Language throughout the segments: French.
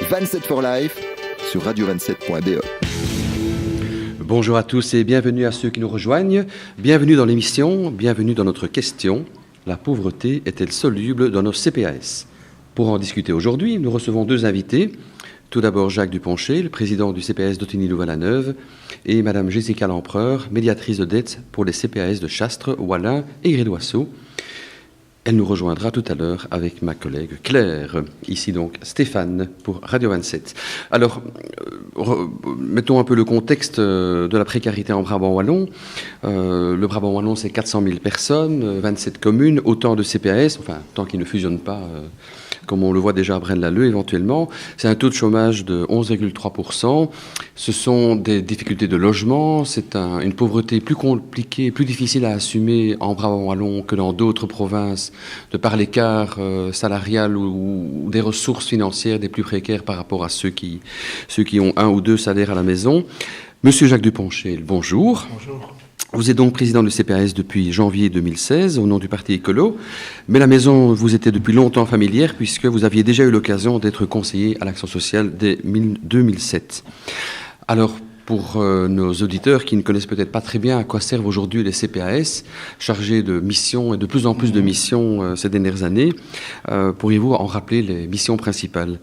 27 for Life sur radio27.be. Bonjour à tous et bienvenue à ceux qui nous rejoignent. Bienvenue dans l'émission, bienvenue dans notre question. La pauvreté est-elle soluble dans nos CPAS ? Pour en discuter aujourd'hui, nous recevons deux invités. Tout d'abord Jacques Duponcher, le président du CPAS d'Ottignies-Louvain-la-Neuve, et Madame Jessica Lempereur, médiatrice de dette pour les CPAS de Chastres, Wallin et Grédoisseau. Elle nous rejoindra tout à l'heure avec ma collègue Claire. Ici donc Stéphane pour Radio 27. Alors, mettons un peu le contexte de la précarité en Brabant Wallon. Le Brabant Wallon, c'est 400 000 personnes, 27 communes, autant de CPAS, enfin, tant qu'ils ne fusionnent pas, comme on le voit déjà à Braine-l'Alleud éventuellement. C'est un taux de chômage de 11,3%. Ce sont des difficultés de logement. C'est une pauvreté plus compliquée, plus difficile à assumer en Brabant Wallon que dans d'autres provinces, de par l'écart salarial ou des ressources financières des plus précaires par rapport à ceux qui ont un ou deux salaires à la maison. Monsieur Jacques Duponcher, bonjour. Bonjour. Vous êtes donc président du CPAS depuis janvier 2016 au nom du Parti écolo, mais la maison vous était depuis longtemps familière puisque vous aviez déjà eu l'occasion d'être conseiller à l'Action sociale dès 2007. Alors, pour nos auditeurs qui ne connaissent peut-être pas très bien à quoi servent aujourd'hui les CPAS, chargés de missions et de plus en plus de missions ces dernières années, pourriez-vous en rappeler les missions principales ?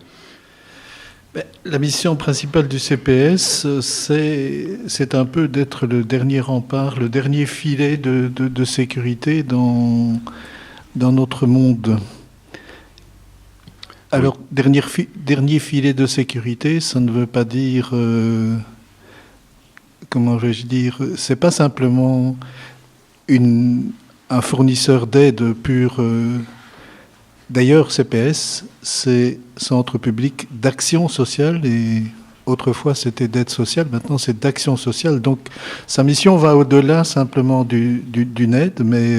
La mission principale du CPS, c'est un peu d'être le dernier rempart, le dernier filet de sécurité dans notre monde. Alors, oui. Dernier filet de sécurité, ça ne veut pas dire... comment vais-je dire ? C'est pas simplement un fournisseur d'aide pur... D'ailleurs, CPS, c'est Centre public d'action sociale et autrefois c'était d'aide sociale, maintenant c'est d'action sociale. Donc sa mission va au-delà simplement d'une aide, mais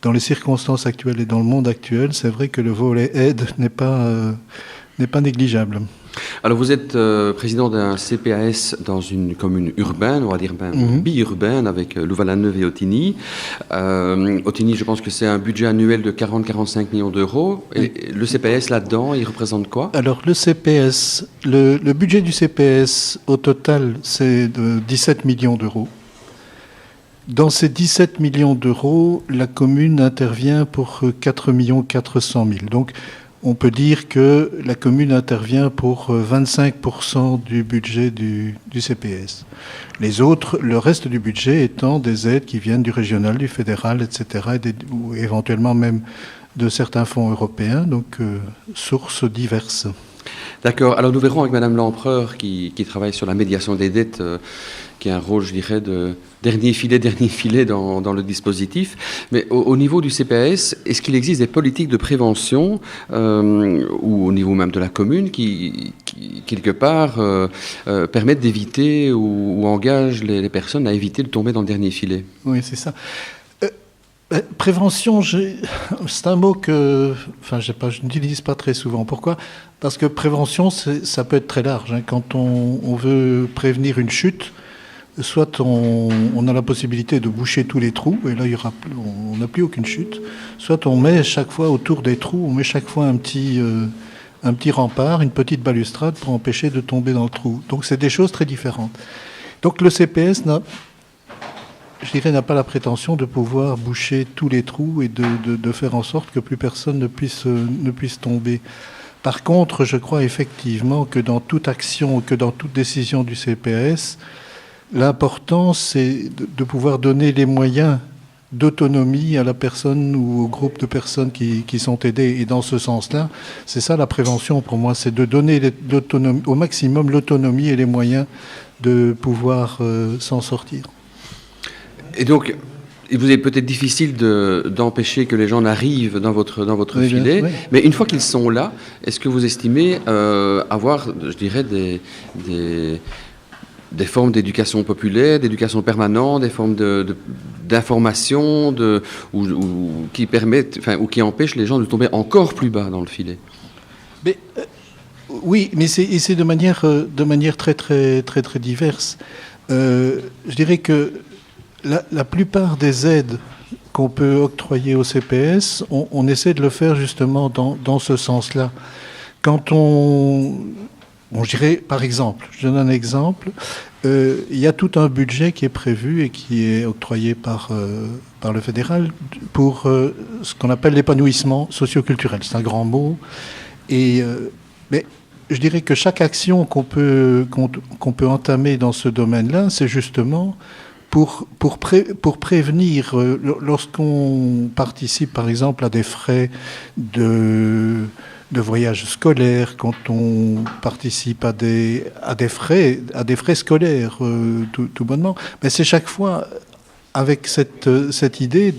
dans les circonstances actuelles et dans le monde actuel, c'est vrai que le volet aide n'est pas négligeable. Alors vous êtes président d'un CPAS dans une commune urbaine, on va dire bi-urbaine, avec Louvain-la-Neuve et Ottignies. Ottignies, je pense que c'est un budget annuel de 40-45 millions d'euros. Et le CPAS là-dedans, il représente quoi ? Alors le CPS, le budget du CPS au total, c'est de 17 millions d'euros. Dans ces 17 millions d'euros, la commune intervient pour 4 400 000. Donc, on peut dire que la commune intervient pour 25% du budget du CPS. Le reste du budget étant des aides qui viennent du régional, du fédéral, etc., ou éventuellement même de certains fonds européens, donc sources diverses. D'accord. Alors nous verrons avec Madame Lempereur qui travaille sur la médiation des dettes, qui a un rôle, je dirais, de dernier filet dans le dispositif. Mais au niveau du CPAS, est-ce qu'il existe des politiques de prévention ou au niveau même de la commune qui quelque part, permettent d'éviter ou engagent les personnes à éviter de tomber dans le dernier filet ? Oui, c'est ça. Prévention, c'est un mot que je n'utilise pas très souvent. Pourquoi ? Parce que prévention, ça peut être très large. Quand on veut prévenir une chute, soit on a la possibilité de boucher tous les trous, et là on n'a plus aucune chute, soit on met chaque fois autour des trous, un petit rempart, une petite balustrade pour empêcher de tomber dans le trou. Donc c'est des choses très différentes. Donc le CPS n'a pas la prétention de pouvoir boucher tous les trous et de faire en sorte que plus personne ne puisse tomber. Par contre, je crois effectivement que dans toute action, que dans toute décision du CPS, l'important, c'est de pouvoir donner les moyens d'autonomie à la personne ou au groupe de personnes qui sont aidées. Et dans ce sens-là, c'est ça la prévention pour moi, c'est de donner au maximum l'autonomie et les moyens de pouvoir s'en sortir. Et donc, il vous est peut-être difficile d'empêcher que les gens n'arrivent dans votre filet, oui. Mais une fois qu'ils sont là, est-ce que vous estimez avoir, je dirais, des formes d'éducation populaire, d'éducation permanente, des formes d'information qui permettent, ou qui empêchent les gens de tomber encore plus bas dans le filet ? Oui, mais c'est de manière très très très très diverse. Je dirais que la plupart des aides qu'on peut octroyer au CPS, on essaie de le faire justement dans ce sens-là. quand on... Bon, je dirais, par exemple, je donne un exemple, il y a tout un budget qui est prévu et qui est octroyé par le fédéral pour ce qu'on appelle l'épanouissement socio-culturel. C'est un grand mot. Mais je dirais que chaque action qu'on peut entamer dans ce domaine-là, c'est justement pour prévenir, lorsqu'on participe par exemple à des frais de voyages scolaires, quand on participe à des frais scolaires, tout bonnement, mais c'est chaque fois avec cette idée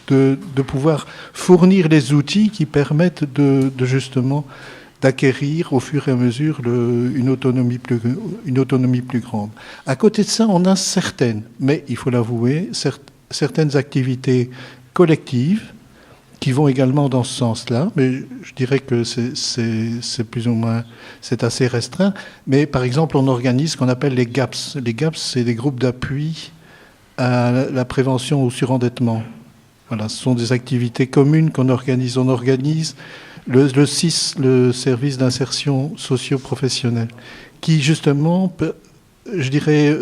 de pouvoir fournir les outils qui permettent de justement d'acquérir au fur et à mesure une autonomie plus grande. À côté de ça, on a certaines, mais il faut l'avouer, certaines activités collectives qui vont également dans ce sens-là, mais je dirais que c'est plus ou moins, c'est assez restreint. Mais par exemple, on organise ce qu'on appelle les GAPS. Les GAPS, c'est des groupes d'appui à la prévention au surendettement. Voilà, ce sont des activités communes qu'on organise. On organise le SIS, le service d'insertion socio-professionnelle, qui justement, je dirais,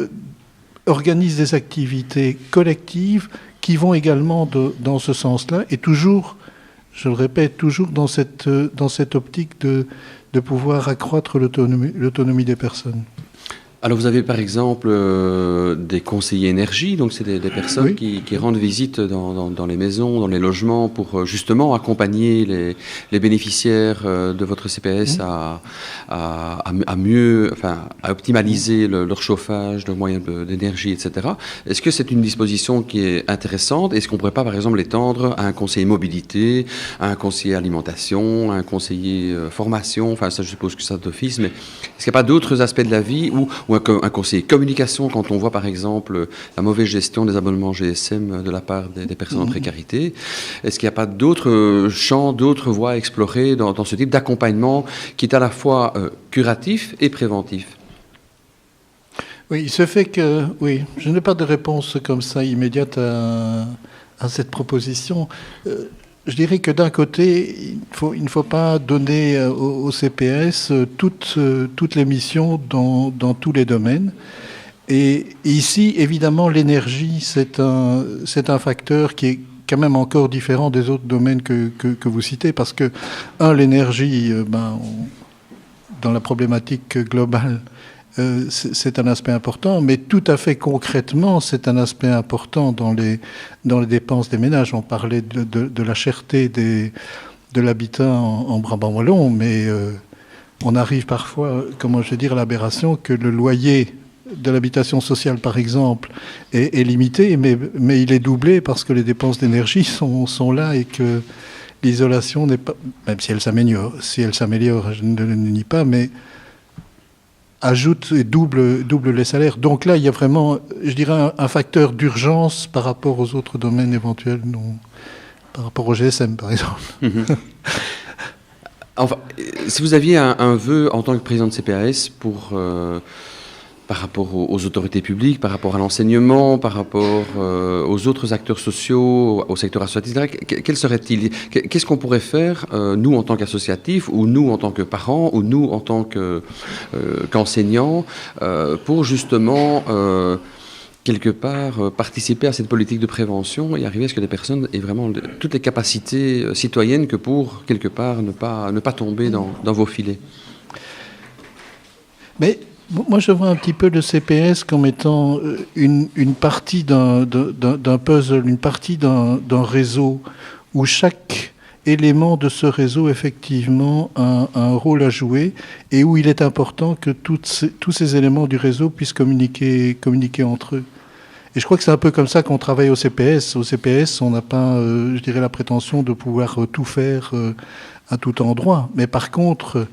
organise des activités collectives qui vont également dans ce sens-là, et toujours, je le répète, toujours dans cette optique de pouvoir accroître l'autonomie des personnes. Alors vous avez par exemple des conseillers énergie, donc c'est des personnes oui. qui rendent visite dans les maisons, dans les logements pour justement accompagner les bénéficiaires de votre CPS à mieux, enfin à optimaliser leur chauffage, leurs moyens d'énergie, etc. Est-ce que c'est une disposition qui est intéressante? Est-ce qu'on ne pourrait pas par exemple l'étendre à un conseiller mobilité, à un conseiller alimentation, à un conseiller formation? Enfin ça je suppose que ça d'office, mais est-ce qu'il n'y a pas d'autres aspects de la vie ou un conseiller communication, quand on voit par exemple la mauvaise gestion des abonnements GSM de la part des personnes en précarité, est-ce qu'il n'y a pas d'autres champs, d'autres voies à explorer dans ce type d'accompagnement qui est à la fois curatif et préventif? Oui, il se fait que, oui, je n'ai pas de réponse comme ça immédiate à cette proposition. Je dirais que d'un côté, il ne faut pas donner au CPS toutes les missions dans tous les domaines. Et ici, évidemment, l'énergie, c'est un facteur qui est quand même encore différent des autres domaines que vous citez, parce que, l'énergie, dans la problématique globale, c'est un aspect important, mais tout à fait concrètement, c'est un aspect important dans les dépenses des ménages. On parlait de la cherté de l'habitat en Brabant wallon, mais on arrive parfois, comment je veux dire, à l'aberration que le loyer de l'habitation sociale, par exemple, est limité, mais il est doublé parce que les dépenses d'énergie sont là et que l'isolation n'est pas, même si elle s'améliore, je ne le nie pas, mais ajoute et double les salaires. Donc là, il y a vraiment, je dirais, un facteur d'urgence par rapport aux autres domaines éventuels, par rapport au GSM, par exemple. Enfin, si vous aviez un vœu en tant que président de CPAS par rapport aux autorités publiques, par rapport à l'enseignement, par rapport aux autres acteurs sociaux, au secteur associatif, quel serait-il? Qu'est-ce qu'on pourrait faire, nous en tant qu'associatifs, ou nous en tant que parents, ou nous en tant qu'enseignants, pour justement, quelque part, participer à cette politique de prévention et arriver à ce que les personnes aient vraiment toutes les capacités citoyennes que pour, quelque part, ne pas tomber dans vos filets? Mais moi, je vois un petit peu le CPS comme étant une partie d'un puzzle, une partie d'un réseau où chaque élément de ce réseau, effectivement, a un rôle à jouer et où il est important que tous ces éléments du réseau puissent communiquer entre eux. Et je crois que c'est un peu comme ça qu'on travaille au CPS. Au CPS, on n'a pas, je dirais, la prétention de pouvoir tout faire à tout endroit. Mais par contre,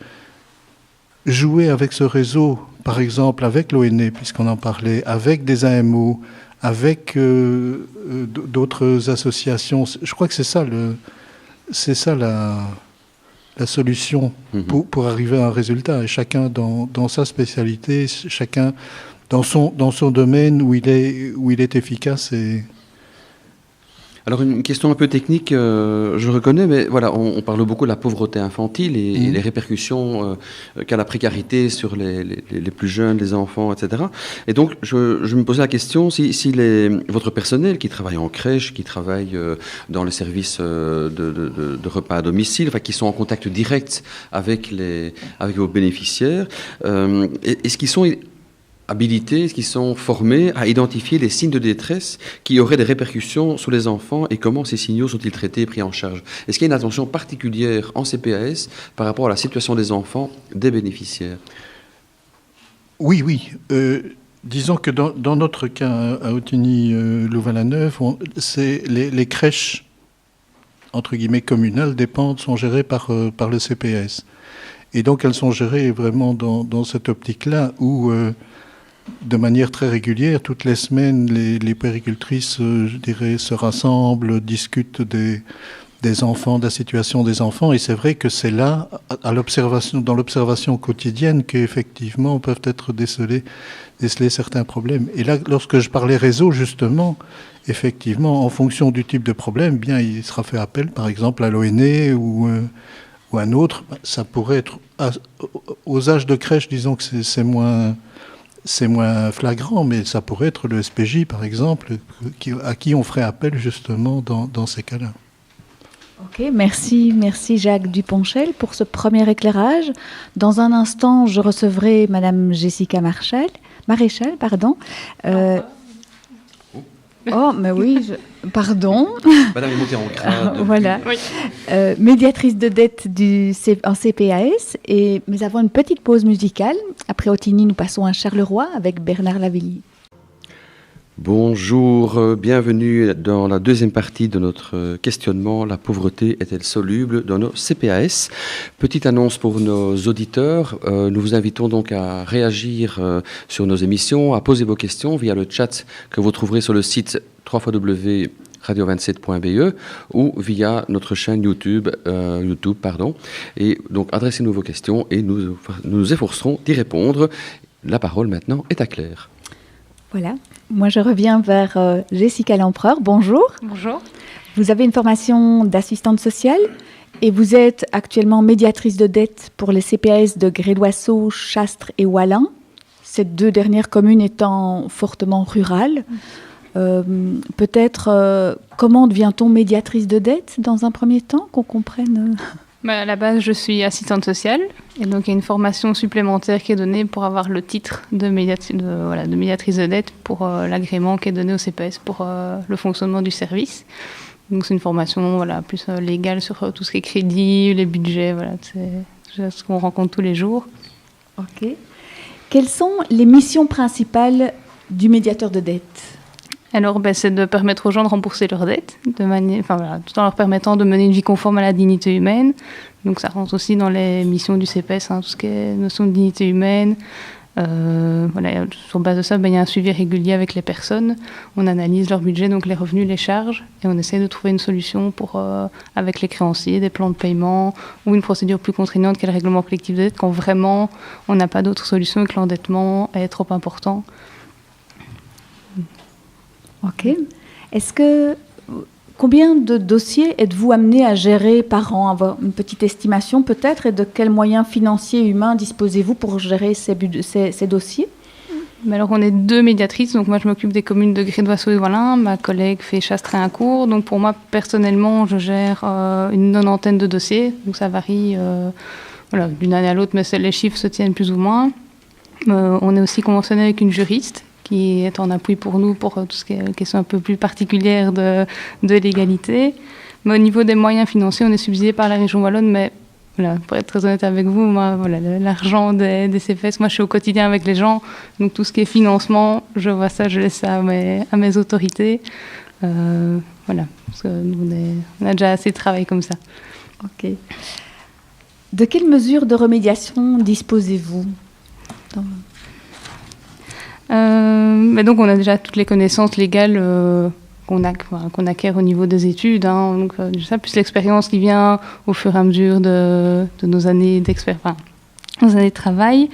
jouer avec ce réseau, par exemple avec l'ONE, puisqu'on en parlait, avec des AMO, avec d'autres associations, je crois que c'est ça la solution pour arriver à un résultat. Et chacun dans sa spécialité, chacun dans son domaine où il est efficace. Alors une question un peu technique, je reconnais, mais voilà, on parle beaucoup de la pauvreté infantile et les répercussions qu'a la précarité sur les plus jeunes, les enfants, etc. Et donc je me posais la question si votre personnel qui travaille en crèche, qui travaille dans le service de repas à domicile, enfin qui sont en contact direct avec vos bénéficiaires, est-ce qu'ils sont habilités, est-ce qu'ils sont formés à identifier les signes de détresse qui auraient des répercussions sur les enfants et comment ces signaux sont-ils traités et pris en charge? Est-ce qu'il y a une attention particulière en CPAS par rapport à la situation des enfants, des bénéficiaires? Oui. Disons que dans notre cas à Otigny-Louvain-la-Neuve, les crèches entre guillemets communales sont gérées par le CPAS. Et donc elles sont gérées vraiment dans cette optique-là où de manière très régulière, toutes les semaines, les puéricultrices, je dirais, se rassemblent, discutent des enfants, de la situation des enfants. Et c'est vrai que c'est là, dans l'observation quotidienne, qu'effectivement peuvent être décelés certains problèmes. Et là, lorsque je parlais réseau, justement, effectivement, en fonction du type de problème, bien, il sera fait appel, par exemple, à l'ONE ou un autre. Ça pourrait être aux âges de crèche, disons que c'est moins flagrant, mais ça pourrait être le SPJ, par exemple, à qui on ferait appel justement dans ces cas-là. Ok, merci Jacques Duponchel pour ce premier éclairage. Dans un instant, je recevrai Madame Jessica Maréchal. Oh, mais oui, pardon. Madame est montée en grade. Voilà. Oui. Médiatrice de dette en CPAS. Mais avant une petite pause musicale. Après Otigny, nous passons à Charleroi avec Bernard Lavilliers. Bonjour, bienvenue dans la deuxième partie de notre questionnement. La pauvreté est-elle soluble dans nos CPAS? Petite annonce pour nos auditeurs. Nous vous invitons donc à réagir sur nos émissions, à poser vos questions via le chat que vous trouverez sur le site www.radio27.be ou via notre chaîne YouTube. Et donc adressez-nous vos questions et nous nous efforcerons d'y répondre. La parole maintenant est à Claire. Voilà. Moi, je reviens vers Jessica Lempereur. Bonjour. Bonjour. Vous avez une formation d'assistante sociale et vous êtes actuellement médiatrice de dette pour les CPAS de Grédoisseau, Chastres et Wallin, ces deux dernières communes étant fortement rurales. Peut-être, comment devient-on médiatrice de dette dans un premier temps, qu'on comprenne À la base, je suis assistante sociale et donc il y a une formation supplémentaire qui est donnée pour avoir le titre de médiatrice de dette pour l'agrément qui est donné au CPAS pour le fonctionnement du service. Donc c'est une formation plus légale sur tout ce qui est crédit, les budgets, c'est ce qu'on rencontre tous les jours. Ok. Quelles sont les missions principales du médiateur de dette ? Alors, c'est de permettre aux gens de rembourser leurs dettes, tout en leur permettant de mener une vie conforme à la dignité humaine. Donc, ça rentre aussi dans les missions du CPAS, tout ce qui est notion de dignité humaine. Sur base de ça, il y a un suivi régulier avec les personnes. On analyse leur budget, donc les revenus, les charges, et on essaie de trouver une solution avec les créanciers, des plans de paiement ou une procédure plus contraignante qu'est le règlement collectif de dette quand vraiment on n'a pas d'autre solution et que l'endettement est trop important. Ok. Combien de dossiers êtes-vous amené à gérer par an? Avoir une petite estimation peut-être, et de quels moyens financiers et humains disposez-vous pour gérer ces dossiers? Alors on est deux médiatrices, donc moi je m'occupe des communes de Grédoisseau et Wallin, ma collègue fait Chastres et Incourt, donc pour moi personnellement je gère une 90aine de dossiers, donc ça varie d'une année à l'autre, mais les chiffres se tiennent plus ou moins. On est aussi conventionné avec une juriste qui est en appui pour nous pour tout ce qui est question un peu plus particulière de l'égalité. Mais au niveau des moyens financiers, on est subsidié par la région wallonne, mais pour être très honnête avec vous, l'argent des CPAS, moi je suis au quotidien avec les gens, donc tout ce qui est financement, je vois ça, je laisse ça à mes autorités. Parce que on a déjà assez de travail comme ça. Ok. De quelles mesures de remédiation disposez-vous ? Donc on a déjà toutes les connaissances légales qu'on acquiert au niveau des études, donc ça, plus l'expérience qui vient au fur et à mesure de nos années nos années de travail.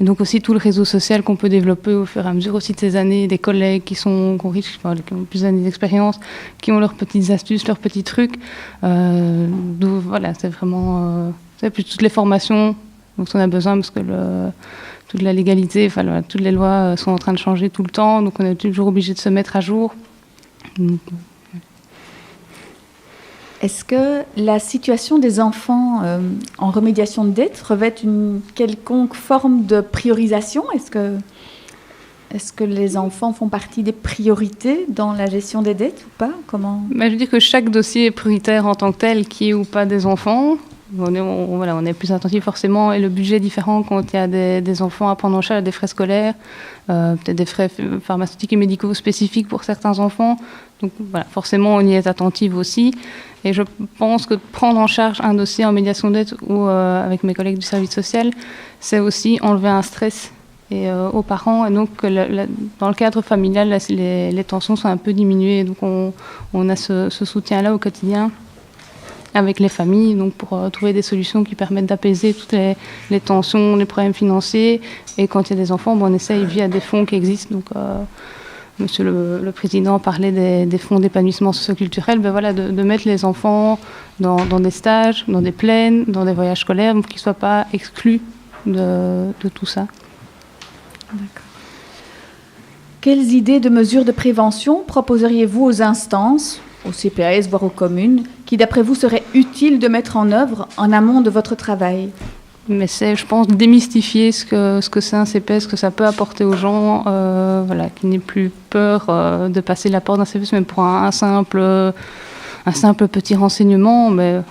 Et donc aussi tout le réseau social qu'on peut développer au fur et à mesure aussi de ces années, des collègues qui ont plus d'années d'expérience, qui ont leurs petites astuces, leurs petits trucs. Donc voilà, c'est vraiment plus toutes les formations dont on a besoin parce que toute la légalité, toutes les lois sont en train de changer tout le temps, donc on est toujours obligé de se mettre à jour. Est-ce que la situation des enfants en remédiation de dette revêt une quelconque forme de priorisation ? Est-ce que les enfants font partie des priorités dans la gestion des dettes ou pas ? Comment ? Je veux dire que chaque dossier est prioritaire en tant que tel, qui est ou pas des enfants. On est plus attentif forcément, et le budget est différent quand il y a des enfants à prendre en charge, des frais scolaires, peut-être des frais pharmaceutiques et médicaux spécifiques pour certains enfants. Donc voilà, forcément on y est attentif aussi. Et je pense que prendre en charge un dossier en médiation de dette ou avec mes collègues du service social, c'est aussi enlever un stress aux parents. Et donc dans le cadre familial, les tensions sont un peu diminuées. Donc on a ce soutien-là au quotidien avec les familles, donc pour trouver des solutions qui permettent d'apaiser toutes les tensions, les problèmes financiers. Et quand il y a des enfants, on essaye via des fonds qui existent. Donc, Monsieur le Président parlait des fonds d'épanouissement socioculturel. De mettre les enfants dans des stages, dans des plaines, dans des voyages scolaires, pour qu'ils ne soient pas exclus de tout ça. D'accord. Quelles idées de mesures de prévention proposeriez-vous aux instances, au CPAS, voire aux communes, qui, d'après vous, serait utile de mettre en œuvre en amont de votre travail ? Mais c'est, je pense, démystifier ce que c'est un CPS, ce que ça peut apporter aux gens, qu'ils n'aient plus peur de passer la porte d'un CPS, même pour un simple petit renseignement, mais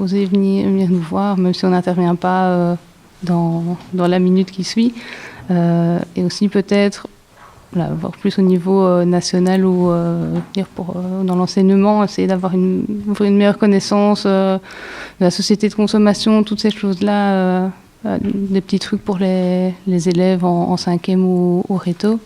oser venir nous voir, même si on n'intervient pas dans la minute qui suit. Et aussi peut-être voir plus au niveau national ou dans l'enseignement, essayer d'avoir une meilleure connaissance de la société de consommation, toutes ces choses-là, des petits trucs pour les élèves en 5e ou au réto.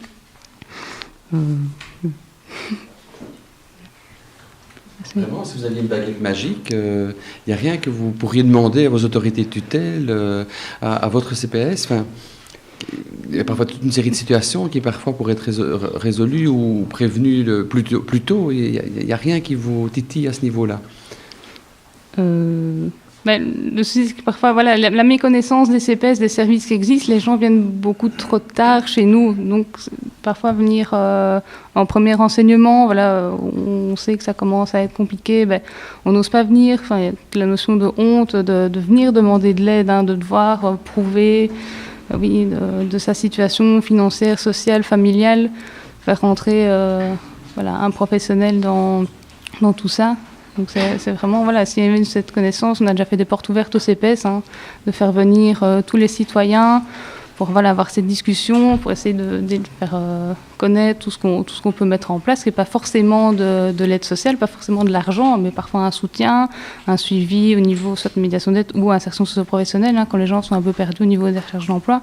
Vraiment, si vous aviez une baguette magique, il n'y a rien que vous pourriez demander à vos autorités de tutelle, à votre CPS. Il y a parfois toute une série de situations qui parfois pourraient être résolues ou prévenues plus tôt. Il n'y a rien qui vous titille à ce niveau-là. Le souci, c'est que parfois, la méconnaissance des CPS, des services qui existent, les gens viennent beaucoup trop tard chez nous. Donc, parfois, venir en premier renseignement, on sait que ça commence à être compliqué, on n'ose pas venir. Il y a la notion de honte, de venir demander de l'aide, de devoir prouver de sa situation financière, sociale, familiale, faire rentrer un professionnel dans tout ça. Donc c'est vraiment, s'il y avait cette connaissance, on a déjà fait des portes ouvertes au CPS, de faire venir tous les citoyens pour avoir cette discussion, pour essayer de faire connaître tout ce qu'on peut mettre en place, qui n'est pas forcément de l'aide sociale, pas forcément de l'argent, mais parfois un soutien, un suivi au niveau soit de médiation d'aide ou insertion socio-professionnelle, quand les gens sont un peu perdus au niveau des recherches d'emploi.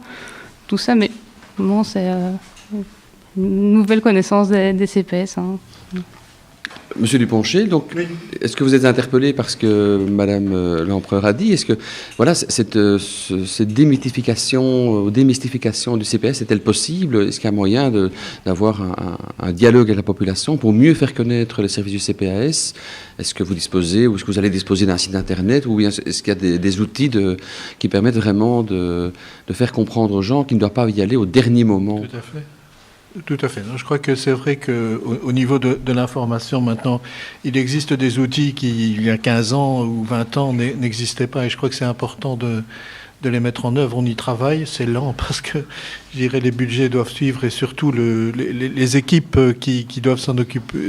Tout ça, mais vraiment, c'est une nouvelle connaissance des CPS. Monsieur Duponcher, donc, oui. Est-ce que vous êtes interpellé par ce que Madame l'Empereur a dit ? Est-ce que cette démythification ou démystification du CPS est-elle possible ? Est-ce qu'il y a moyen d'avoir un dialogue avec la population pour mieux faire connaître les services du CPAS ? Est-ce que vous disposez ou est-ce que vous allez disposer d'un site internet ou bien est-ce qu'il y a des outils qui permettent vraiment de faire comprendre aux gens qu'ils ne doivent pas y aller au dernier moment ? Tout à fait. Tout à fait. Je crois que c'est vrai qu'au niveau de l'information, maintenant, il existe des outils qui, il y a 15 ans ou 20 ans, n'existaient pas. Et je crois que c'est important de les mettre en œuvre. On y travaille. C'est lent parce que, je dirais, les budgets doivent suivre et surtout les équipes qui doivent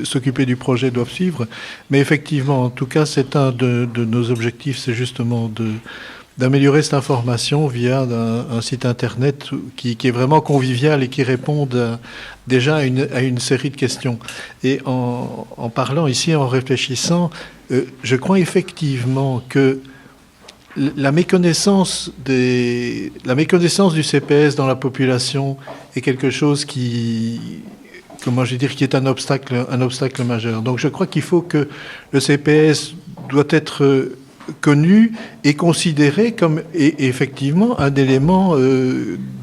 s'occuper du projet doivent suivre. Mais effectivement, en tout cas, c'est un de nos objectifs, c'est justement d'améliorer cette information via un site internet qui est vraiment convivial et qui réponde déjà à une série de questions. Et en parlant ici, en réfléchissant, je crois effectivement que la méconnaissance du CPS dans la population est quelque chose qui est un obstacle majeur. Donc je crois qu'il faut que le CPS doit être connu et considéré comme effectivement un élément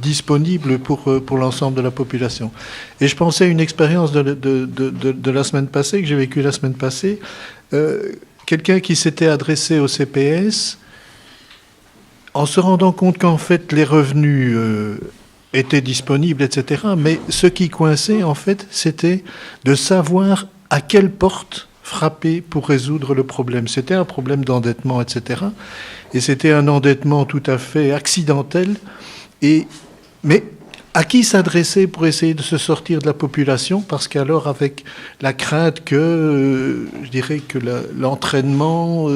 disponible pour l'ensemble de la population. Et je pensais à une expérience de la semaine passée, que j'ai vécue la semaine passée. Quelqu'un qui s'était adressé au CPS en se rendant compte qu'en fait les revenus étaient disponibles, etc. Mais ce qui coinçait, en fait, c'était de savoir à quelle porte frapper pour résoudre le problème. C'était un problème d'endettement, etc. Et c'était un endettement tout à fait accidentel. Mais à qui s'adresser pour essayer de se sortir de la population? Parce qu'alors, avec la crainte que, je dirais, que l'entraînement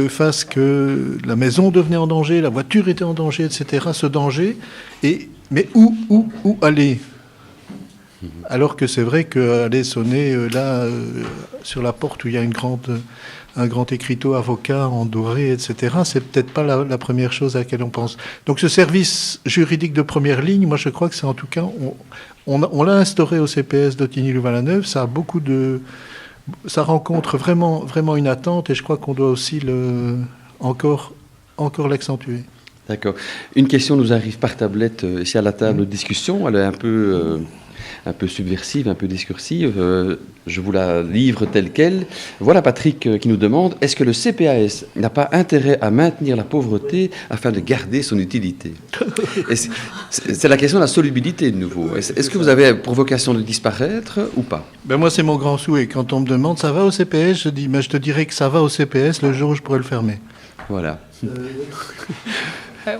fasse que la maison devenait en danger, la voiture était en danger, etc., ce danger. Mais où aller? Alors que c'est vrai qu'aller sonner sur la porte où il y a un grand écriteau avocat en doré, etc., c'est peut-être pas la première chose à laquelle on pense. Donc ce service juridique de première ligne, moi je crois que c'est en tout cas, on l'a instauré au CPS d'Ottignies-Louvain-la-Neuve, ça rencontre vraiment une attente et je crois qu'on doit aussi encore l'accentuer. D'accord. Une question nous arrive par tablette ici à la table de discussion. Elle est un peu subversive, un peu discursive. Je vous la livre telle qu'elle. Voilà Patrick qui nous demande: est-ce que le CPAS n'a pas intérêt à maintenir la pauvreté afin de garder son utilité? C'est la question de la solubilité de nouveau. Est-ce que vous avez pour vocation de disparaître ou pas? Moi, c'est mon grand souhait. Quand on me demande ça va au CPS, je dis je te dirais que ça va au CPS le jour où je pourrai le fermer. Voilà.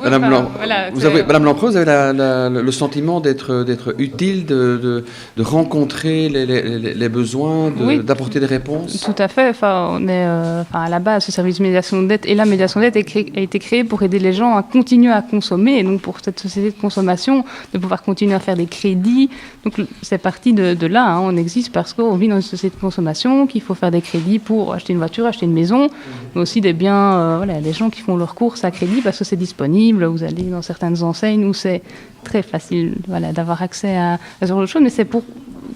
Madame Lampreux, vous avez le sentiment d'être utile, de rencontrer les besoins, d'apporter des réponses? Tout à fait. On est, à la base, ce service de médiation de dette et la médiation de dette a été créé pour aider les gens à continuer à consommer. Et donc, pour cette société de consommation, de pouvoir continuer à faire des crédits. Donc, c'est parti de là. On existe parce qu'on vit dans une société de consommation, qu'il faut faire des crédits pour acheter une voiture, acheter une maison, mais aussi des biens. Des gens qui font leurs courses à crédit parce que c'est disponible. Vous allez dans certaines enseignes où c'est très facile d'avoir accès à ce genre de choses, mais c'est pour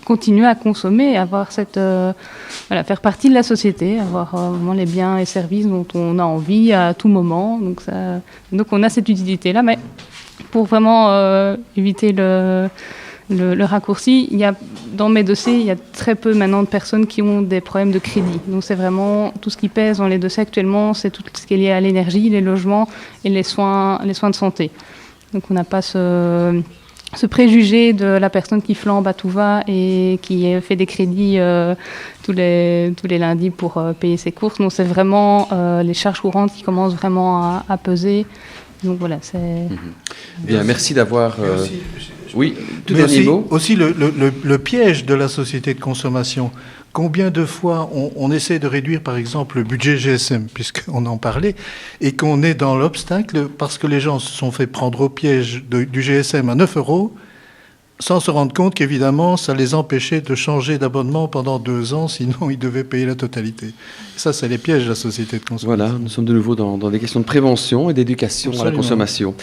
continuer à consommer, avoir faire partie de la société, avoir vraiment les biens et services dont on a envie à tout moment. Donc on a cette utilité-là, mais pour vraiment éviter le raccourci, dans mes dossiers, il y a très peu maintenant de personnes qui ont des problèmes de crédit. Donc c'est vraiment tout ce qui pèse dans les dossiers actuellement, c'est tout ce qui est lié à l'énergie, les logements et les soins de santé. Donc on n'a pas ce préjugé de la personne qui flambe à tout va et qui fait des crédits tous les lundis pour payer ses courses. Donc c'est vraiment les charges courantes qui commencent vraiment à peser. Donc voilà, c'est... Bien, merci d'avoir... Oui, tout mais dernier mot. Aussi le piège de la société de consommation. Combien de fois on essaie de réduire, par exemple, le budget GSM, puisqu'on en parlait, et qu'on est dans l'obstacle parce que les gens se sont fait prendre au piège du GSM à 9 €, sans se rendre compte qu'évidemment, ça les empêchait de changer d'abonnement pendant 2 ans, sinon ils devaient payer la totalité. Ça, c'est les pièges de la société de consommation. Voilà, nous sommes de nouveau dans des questions de prévention et d'éducation à la Absolument. consommation.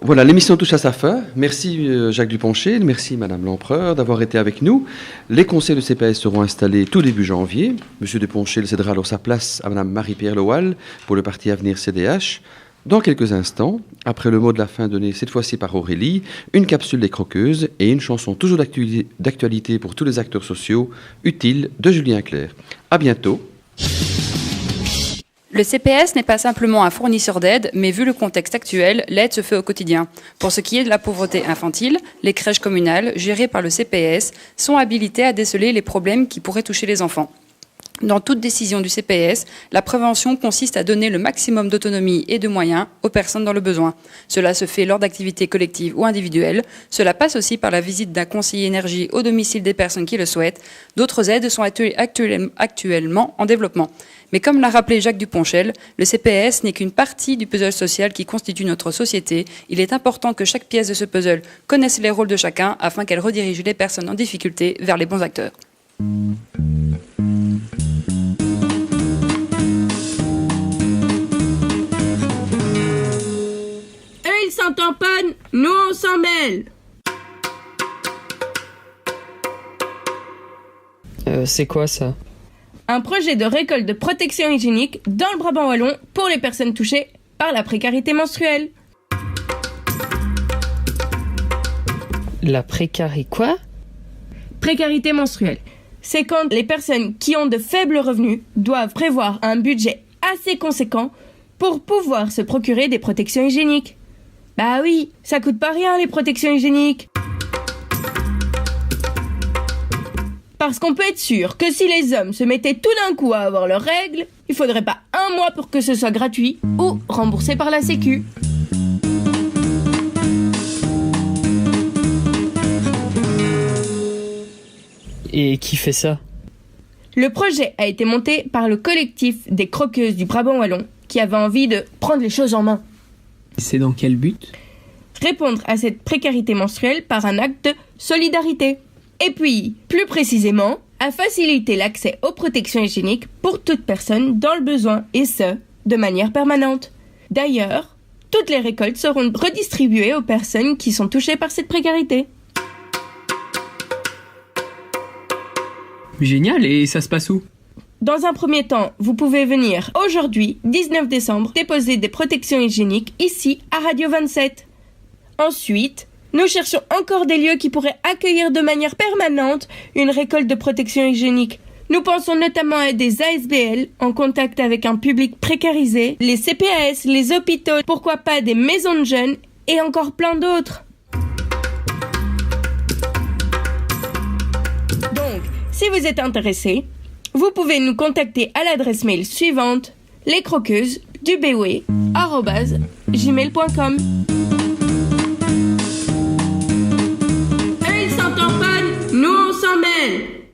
Voilà, l'émission touche à sa fin. Merci Jacques Duponchel, merci Madame Lampreur d'avoir été avec nous. Les conseils de CPAS seront installés tout début janvier. Monsieur Duponchel cédera alors sa place à Madame Marie-Pierre Lowal pour le parti Avenir CDH. Dans quelques instants, après le mot de la fin donné cette fois-ci par Aurélie, une capsule des Croqueuses et une chanson toujours d'actualité pour tous les acteurs sociaux, Utile, de Julien Clerc. À bientôt. Le CPS n'est pas simplement un fournisseur d'aide, mais vu le contexte actuel, l'aide se fait au quotidien. Pour ce qui est de la pauvreté infantile, les crèches communales, gérées par le CPS, sont habilitées à déceler les problèmes qui pourraient toucher les enfants. Dans toute décision du CPS, la prévention consiste à donner le maximum d'autonomie et de moyens aux personnes dans le besoin. Cela se fait lors d'activités collectives ou individuelles. Cela passe aussi par la visite d'un conseiller énergie au domicile des personnes qui le souhaitent. D'autres aides sont actuellement en développement. Mais comme l'a rappelé Jacques Duponchel, le CPS n'est qu'une partie du puzzle social qui constitue notre société. Il est important que chaque pièce de ce puzzle connaisse les rôles de chacun afin qu'elle redirige les personnes en difficulté vers les bons acteurs. Ils sont en panne, nous on s'en mêle. C'est quoi ça? un projet de récolte de protection hygiénique dans le Brabant wallon pour les personnes touchées par la précarité menstruelle. La précarité quoi ? Précarité menstruelle. C'est quand les personnes qui ont de faibles revenus doivent prévoir un budget assez conséquent pour pouvoir se procurer des protections hygiéniques. Bah oui, ça coûte pas rien les protections hygiéniques. Parce qu'on peut être sûr que si les hommes se mettaient tout d'un coup à avoir leurs règles, il faudrait pas un mois pour que ce soit gratuit ou remboursé par la Sécu. Et qui fait ça ? Le projet a été monté par le collectif des croqueuses du Brabant wallon qui avait envie de prendre les choses en main. C'est dans quel but ? Répondre à cette précarité menstruelle par un acte de solidarité. Et puis, plus précisément, à faciliter l'accès aux protections hygiéniques pour toute personne dans le besoin, et ce, de manière permanente. D'ailleurs, toutes les récoltes seront redistribuées aux personnes qui sont touchées par cette précarité. Génial, et ça se passe où ? Dans un premier temps, vous pouvez venir aujourd'hui, 19 décembre, déposer des protections hygiéniques ici à Radio 27. Ensuite, nous cherchons encore des lieux qui pourraient accueillir de manière permanente une récolte de protection hygiénique. Nous pensons notamment à des ASBL en contact avec un public précarisé, les CPAS, les hôpitaux, pourquoi pas des maisons de jeunes et encore plein d'autres. Donc, si vous êtes intéressé, vous pouvez nous contacter à l'adresse mail suivante, lescroqueuses@gmail.com. Ils sont en panne, nous on s'en mêle.